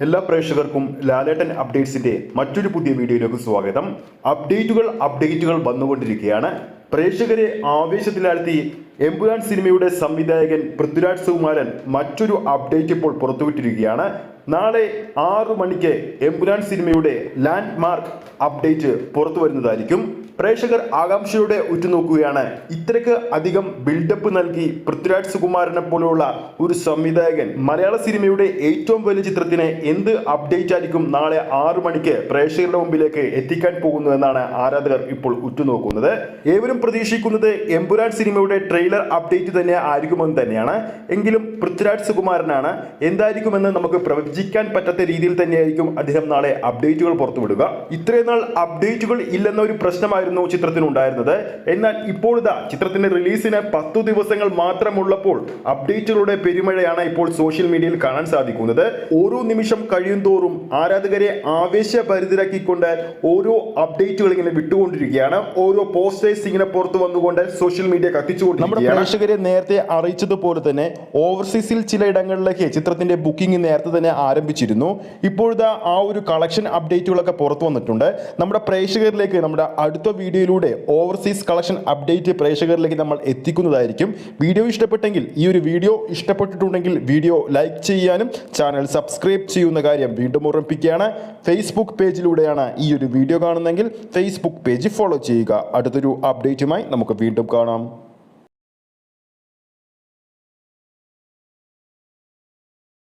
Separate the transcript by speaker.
Speaker 1: എല്ലാ പ്രേക്ഷകർക്കും ലാലേട്ടൻ അപ്ഡേറ്റ്സിന്റെ മറ്റൊരു പുതിയ വീഡിയോയിലേക്ക് സ്വാഗതം. അപ്ഡേറ്റുകൾ വന്നുകൊണ്ടിരിക്കുകയാണ്. പ്രേക്ഷകരെ ആവേശത്തിലാഴ്ത്തി എമ്പുരാൻ സിനിമയുടെ സംവിധായകൻ പൃഥ്വിരാജ് സുകുമാരൻ മറ്റൊരു അപ്ഡേറ്റ് ഇപ്പോൾ പുറത്തുവിട്ടിരിക്കുകയാണ്. നാളെ 6 മണിക്ക് എമ്പുരാൻ സിനിമയുടെ ലാൻഡ് മാർക്ക് അപ്ഡേറ്റ് പുറത്തു വരുന്നതായിരിക്കും. പ്രേക്ഷകർ ആകാംക്ഷയോടെ ഉറ്റുനോക്കുകയാണ്. ഇത്രയ്ക്ക് അധികം ബിൽഡപ്പ് നൽകി പൃഥ്വിരാജ് സുകുമാരനെ പോലെയുള്ള ഒരു സംവിധായകൻ മലയാള സിനിമയുടെ ഏറ്റവും വലിയ ചിത്രത്തിന് എന്ത് അപ്ഡേറ്റ് ആയിരിക്കും നാളെ 6 മണിക്ക് പ്രേക്ഷകരുടെ മുമ്പിലേക്ക് എത്തിക്കാൻ പോകുന്നു എന്നാണ് ആരാധകർ ഇപ്പോൾ ഉറ്റുനോക്കുന്നത്. ഏവരും പ്രതീക്ഷിക്കുന്നത് എമ്പുരാൻ സിനിമയുടെ ട്രെയിലർ അപ്ഡേറ്റ് തന്നെ ആയിരിക്കുമെന്ന് തന്നെയാണ്. എങ്കിലും പൃഥ്വിരാജ് സുകുമാരനാണ്. എന്തായിരിക്കുമെന്ന് നമുക്ക് പ്രവചിക്കാൻ പറ്റാത്ത രീതിയിൽ തന്നെയായിരിക്കും അദ്ദേഹം നാളെ അപ്ഡേറ്റുകൾ പുറത്തുവിടുക. ഇത്രയും നാൾ അപ്ഡേറ്റുകൾ ഇല്ലെന്ന ഒരു പ്രശ്നമായിരുന്നു ചിത്രത്തിനുണ്ടായിരുന്നത്. എന്നാൽ ഇപ്പോഴത്തെ ചിത്രത്തിന്റെ റിലീസിന് 10 ദിവസങ്ങൾ മാത്രമുള്ളപ്പോൾ അപ്ഡേറ്റുകളുടെ പെരുമഴയാണ് ഇപ്പോൾ സോഷ്യൽ മീഡിയയിൽ കാണാൻ സാധിക്കുന്നത്. ഓരോ നിമിഷം കഴിയും തോറും ആരാധകരെ ആവേശഭരിതരാക്കിക്കൊണ്ട് ഓരോ അപ്ഡേറ്റുകൾ ഇങ്ങനെ വിട്ടുകൊണ്ടിരിക്കുകയാണ്. ഓരോ പോസ്റ്റേഴ്സ് ഇങ്ങനെ പുറത്തു വന്നുകൊണ്ട് സോഷ്യൽ മീഡിയ കത്തിച്ചുകൊണ്ടിരിക്കുകയാണ്. നമ്മുടെ പ്രേക്ഷകരെ നേരത്തെ അറിയിച്ചതുപോലെ തന്നെ ഓവർസീസിൽ ചിലയിടങ്ങളിലേക്ക് ചിത്രത്തിന്റെ ബുക്കിംഗ് നേരത്തെ തന്നെ ആരംഭിച്ചിരുന്നു. ഇപ്പോഴത്തെ ആ ഒരു കളക്ഷൻ അപ്ഡേറ്റുകളൊക്കെ പുറത്തു വന്നിട്ടുണ്ട്. നമ്മുടെ പ്രേക്ഷകരിലേക്ക് നമ്മുടെ അടുത്ത വീഡിയോയിലൂടെ ഓവർസീസ് കളക്ഷൻ അപ്ഡേറ്റ് പ്രേക്ഷകരിലേക്ക് നമ്മൾ എത്തിക്കുന്നതായിരിക്കും. വീഡിയോ ഇഷ്ടപ്പെട്ടെങ്കിൽ ഈ ഒരു വീഡിയോ ഇഷ്ടപ്പെട്ടിട്ടുണ്ടെങ്കിൽ വീഡിയോ ലൈക്ക് ചെയ്യാനും ചാനൽ സബ്സ്ക്രൈബ് ചെയ്യുന്ന കാര്യം വീണ്ടും ഓർമ്മിപ്പിക്കുകയാണ്. ഫേസ്ബുക്ക് പേജിലൂടെയാണ് ഈ ഒരു വീഡിയോ കാണുന്നതെങ്കിൽ ഫേസ്ബുക്ക് പേജ് ഫോളോ ചെയ്യുക. അടുത്തൊരു അപ്ഡേറ്റുമായി നമുക്ക് വീണ്ടും കാണാം.